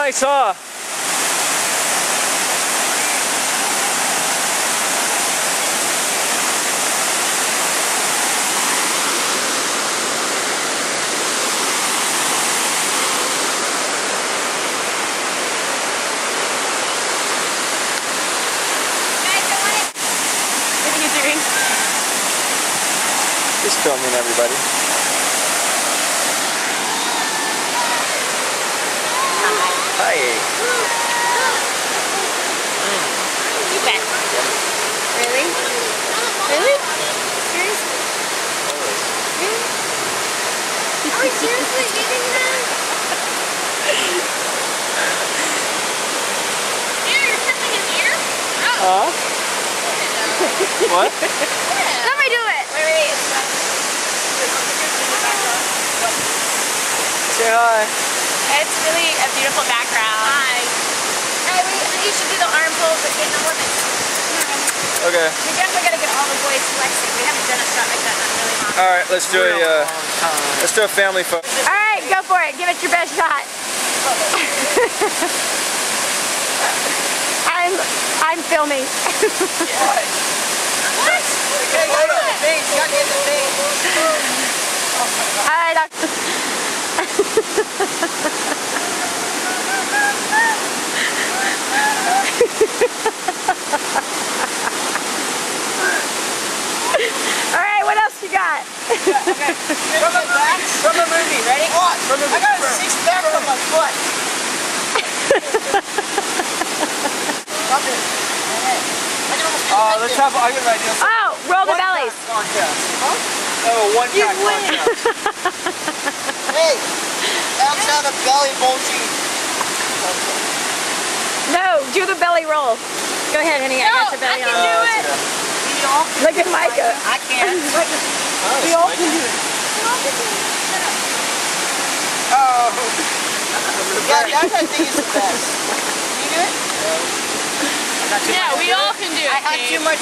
I saw. Just filming everybody. Hi. You bet. Really? Really? Seriously? Really? Are we seriously eating that? Ew, you're tickling his ear? Oh. Huh? What? Let me do it. Wait. Say hi. It's really a beautiful background. Hi. Hey, you should do the arm pulls but getting the women. Okay. We definitely gotta get all the boys flexing. We haven't done a shot like that in a really long time. All right, let's do a family photo. All right, go for it. Give it your best shot. I'm filming. What? Okay, go to the face. You gotta get the face. All right, Alright, what else you got? Okay. From a movie, ready? From a movie. I got a six-pack on my foot. Stop it. Let's have, I get an idea. Oh, roll the bellies. Huh? Oh, one pack contest. Hey, that's not a belly bulging. No, do the belly roll. Go ahead, honey. I got your belly on. I can do it. Look at Micah. I can't. We all can do it. Oh. Yeah, that I think is the best. Can you do it? Yeah, we all can do it. I had too much.